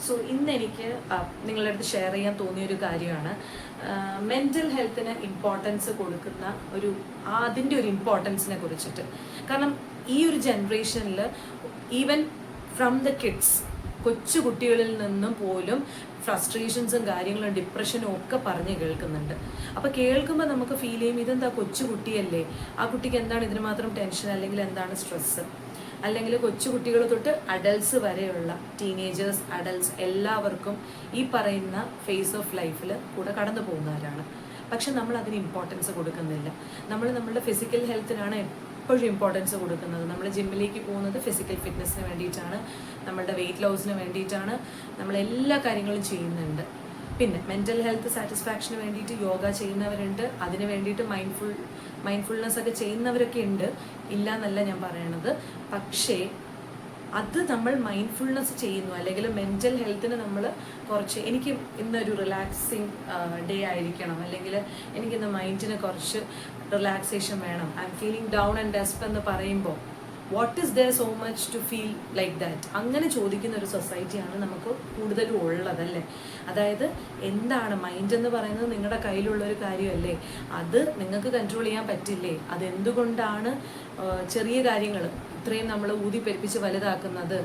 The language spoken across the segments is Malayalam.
സോ ഇന്ന് എനിക്ക് നിങ്ങളുടെ അടുത്ത് ഷെയർ ചെയ്യാൻ തോന്നിയൊരു കാര്യമാണ് മെൻ്റൽ ഹെൽത്തിന് ഇമ്പോർട്ടൻസ് കൊടുക്കുന്ന അതിൻ്റെ ഒരു ഇമ്പോർട്ടൻസിനെ കുറിച്ചിട്ട്. കാരണം ഈ ഒരു ജനറേഷനിൽ ഈവൻ ഫ്രം ദ കിഡ്സ്, കൊച്ചു കുട്ടികളിൽ നിന്നും പോലും ഫ്രസ്ട്രേഷൻസും കാര്യങ്ങളും ഡിപ്രഷനും ഒക്കെ പറഞ്ഞ് കേൾക്കുന്നുണ്ട്. അപ്പോൾ കേൾക്കുമ്പോൾ നമുക്ക് ഫീൽ ചെയ്യും, ഇതെന്താ കൊച്ചു കുട്ടിയല്ലേ, ആ കുട്ടിക്ക് എന്താണ് ഇതിന് മാത്രം ടെൻഷൻ, അല്ലെങ്കിൽ എന്താണ് സ്ട്രെസ്സ്, അല്ലെങ്കിൽ കൊച്ചു കുട്ടികൾ തൊട്ട് അഡൽട്സ് വരെയുള്ള ടീനേജേഴ്സ്, അഡൽട്സ് എല്ലാവർക്കും ഈ പറയുന്ന ഫേസ് ഓഫ് ലൈഫിൽ കൂടെ കടന്നു പോകുന്നവരാണ്. പക്ഷെ നമ്മൾ അതിന് ഇമ്പോർട്ടൻസ് കൊടുക്കുന്നില്ല. നമ്മളുടെ ഫിസിക്കൽ ഹെൽത്തിനാണ് എപ്പോഴും ഇമ്പോർട്ടൻസ് കൊടുക്കുന്നത്. നമ്മൾ ജിമ്മിലേക്ക് പോകുന്നത് ഫിസിക്കൽ ഫിറ്റ്നസ്സിന് വേണ്ടിയിട്ടാണ്, നമ്മളുടെ വെയിറ്റ് ലോസിന് വേണ്ടിയിട്ടാണ്, നമ്മളെല്ലാ കാര്യങ്ങളും ചെയ്യുന്നുണ്ട്. പിന്നെ മെൻ്റൽ ഹെൽത്ത് സാറ്റിസ്ഫാക്ഷന് വേണ്ടിയിട്ട് യോഗ ചെയ്യുന്നവരുണ്ട്, അതിന് വേണ്ടിയിട്ട് മൈൻഡ്ഫുൾനെസ് ഒക്കെ ചെയ്യുന്നവരൊക്കെ ഉണ്ട്, ഇല്ല എന്നല്ല ഞാൻ പറയണത്. പക്ഷേ അത് നമ്മൾ മൈൻഡ്ഫുൾനെസ് ചെയ്യുന്നു, അല്ലെങ്കിൽ മെൻ്റൽ ഹെൽത്തിന് നമ്മൾ കുറച്ച്, എനിക്ക് ഇന്നൊരു റിലാക്സിങ് ഡേ ആയിരിക്കണം, അല്ലെങ്കിൽ എനിക്കിന്ന് മൈൻഡിന് കുറച്ച് റിലാക്സേഷൻ വേണം, I am feeling down and ഡെസ്പ് എന്ന് പറയുമ്പോൾ what is there so much to feel like that, അങ്ങനെ ചോദിക്കുന്ന ഒരു സൊസൈറ്റിയാണ് നമുക്ക് കൂടുതലും ഉള്ളതല്ലേ. അതായത് എന്താണ് മൈൻഡ് എന്ന് പറയുന്നത്, നിങ്ങളുടെ കയ്യിലുള്ളൊരു കാര്യമല്ലേ, അത് നിങ്ങൾക്ക് കൺട്രോൾ ചെയ്യാൻ പറ്റില്ലേ, അതെന്തുകൊണ്ടാണ് ചെറിയ കാര്യങ്ങൾ ഇത്രയും നമ്മൾ ഊതിപ്പെരുപ്പിച്ച് വലുതാക്കുന്നത്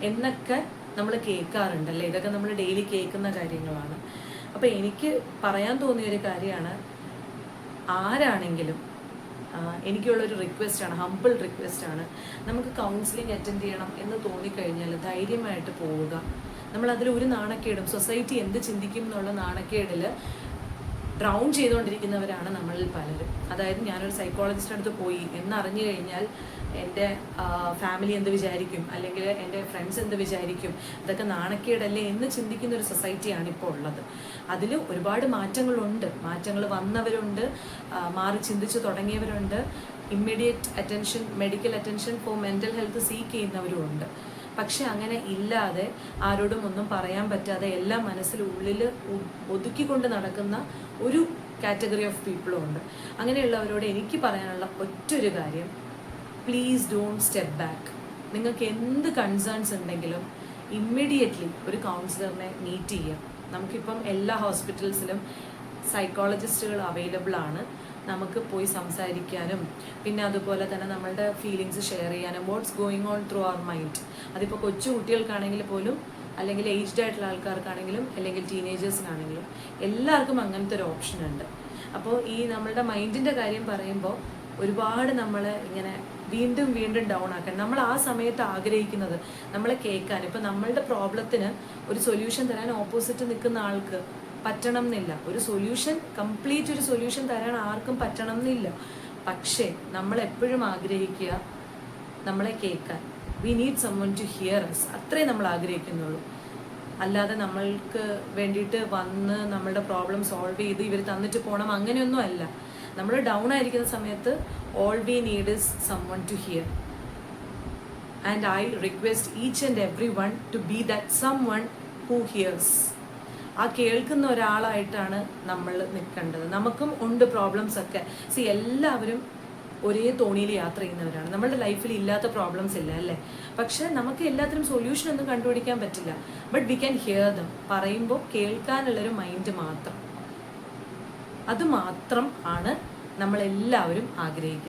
എന്നൊക്കെ നമ്മൾ കേൾക്കാറുണ്ടല്ലേ. ഇതൊക്കെ നമ്മൾ ഡെയിലി കേൾക്കുന്ന കാര്യങ്ങളാണ്. അപ്പോൾ എനിക്ക് പറയാൻ തോന്നിയൊരു കാര്യമാണ്, ആരാണെങ്കിലും എനിക്കുള്ളൊരു റിക്വസ്റ്റാണ്, ഹംബിൾ റിക്വസ്റ്റാണ്, നമുക്ക് കൗൺസിലിംഗ് അറ്റൻഡ് ചെയ്യണം എന്ന് തോന്നിക്കഴിഞ്ഞാൽ ധൈര്യമായിട്ട് പോവുക. നമ്മളതിൽ ഒരു നാണക്കേടും, സൊസൈറ്റി എന്ത് ചിന്തിക്കും എന്നുള്ള നാണക്കേടിൽ ഡ്രൗൺ ചെയ്തുകൊണ്ടിരിക്കുന്നവരാണ് നമ്മളിൽ പലരും. അതായത് ഞാനൊരു സൈക്കോളജിസ്റ്റിൻ്റെ അടുത്ത് പോയി എന്നറിഞ്ഞു കഴിഞ്ഞാൽ എൻ്റെ ഫാമിലി എന്ത് വിചാരിക്കും, അല്ലെങ്കിൽ എൻ്റെ ഫ്രണ്ട്സ് എന്ത് വിചാരിക്കും, ഇതൊക്കെ നാണക്കേടല്ലേ എന്ന് ചിന്തിക്കുന്ന ഒരു സൊസൈറ്റിയാണ് ഇപ്പോൾ ഉള്ളത്. അതിൽ ഒരുപാട് മാറ്റങ്ങൾ വന്നവരുണ്ട്, മാറി ചിന്തിച്ച് തുടങ്ങിയവരുണ്ട്, immediate attention, medical attention for mental health seek ചെയ്യുന്നവരുമുണ്ട്. പക്ഷെ അങ്ങനെ ഇല്ലാതെ ആരോടും ഒന്നും പറയാൻ പറ്റാതെ എല്ലാം മനസ്സിലുള്ളിൽ ഒതുക്കിക്കൊണ്ട് നടക്കുന്ന ഒരു കാറ്റഗറി ഓഫ് പീപ്പിളും ഉണ്ട്. അങ്ങനെയുള്ളവരോട് എനിക്ക് പറയാനുള്ള ഒറ്റൊരു കാര്യം, പ്ലീസ് ഡോണ്ട് സ്റ്റെപ്പ് ബാക്ക്. നിങ്ങൾക്ക് എന്ത് കൺസേൺസ് ഉണ്ടെങ്കിലും ഇമ്മീഡിയറ്റ്ലി ഒരു കൗൺസിലറിനെ മീറ്റ് ചെയ്യുക. നമുക്കിപ്പം എല്ലാ ഹോസ്പിറ്റൽസിലും സൈക്കോളജിസ്റ്റുകൾ അവൈലബിൾ ആണ്. നമുക്ക് പോയി സംസാരിക്കാനും പിന്നെ അതുപോലെ തന്നെ നമ്മളുടെ ഫീലിങ്സ് ഷെയർ ചെയ്യാനും, what's going on through our mind. അതിപ്പോൾ കൊച്ചു കുട്ടികൾക്കാണെങ്കിൽ പോലും, അല്ലെങ്കിൽ ഏജ്ഡ് ആയിട്ടുള്ള ആൾക്കാർക്കാണെങ്കിലും, അല്ലെങ്കിൽ ടീനേജേഴ്സിനാണെങ്കിലും, എല്ലാവർക്കും അങ്ങനത്തെ ഒരു ഓപ്ഷൻ ഉണ്ട്. അപ്പോൾ ഈ നമ്മളുടെ മൈൻഡിൻ്റെ കാര്യം പറയുമ്പോൾ ഒരുപാട് നമ്മളെ ഇങ്ങനെ വീണ്ടും ഡൗൺ ആക്കാൻ, നമ്മൾ ആ സമയത്ത് ആഗ്രഹിക്കുന്നത് നമ്മളെ കേൾക്കാൻ, ഇപ്പം നമ്മളുടെ പ്രോബ്ലത്തിന് ഒരു സൊല്യൂഷൻ തരാൻ ഓപ്പോസിറ്റ് നിൽക്കുന്ന ആൾക്ക് പറ്റണം എന്നില്ല. കംപ്ലീറ്റ് ഒരു സൊല്യൂഷൻ തരാൻ ആർക്കും പറ്റണം എന്നില്ല. പക്ഷേ നമ്മൾ എപ്പോഴും ആഗ്രഹിക്കുക നമ്മളെ കേൾക്കാൻ. We need someone to hear us, അത്രേ നമ്മൾ ആഗ്രഹിക്കുന്നുള്ളൂ. അല്ലാതെ നമ്മൾക്ക് വേണ്ടിയിട്ട് വന്ന് നമ്മളുടെ പ്രോബ്ലം സോൾവ് ചെയ്ത് ഇവർ തന്നിട്ട് പോകണം, അങ്ങനെയൊന്നും അല്ല. നമ്മൾ ഡൗൺ ആയിരിക്കുന്ന സമയത്ത് all we need is someone to hear. And I request each and every one to be that someone who hears. ആ കേൾക്കുന്ന ഒരാളായിട്ടാണ് നമ്മൾ നിൽക്കേണ്ടത്. നമുക്കും ഉണ്ട് പ്രോബ്ലംസ് ഒക്കെ. എല്ലാവരും ഒരേ തോണിയിൽ യാത്ര ചെയ്യുന്നവരാണ്. നമ്മളുടെ ലൈഫിൽ ഇല്ലാത്ത പ്രോബ്ലംസ് ഇല്ല അല്ലേ. പക്ഷെ നമുക്ക് എല്ലാത്തിനും സൊല്യൂഷൻ ഒന്നും കണ്ടുപിടിക്കാൻ പറ്റില്ല. But we can hear dum. പറയുമ്പോൾ കേൾക്കാനുള്ളൊരു മൈൻഡ് മാത്രം, അത് മാത്രം ആണ് നമ്മളെല്ലാവരും ആഗ്രഹിക്കുന്നത്.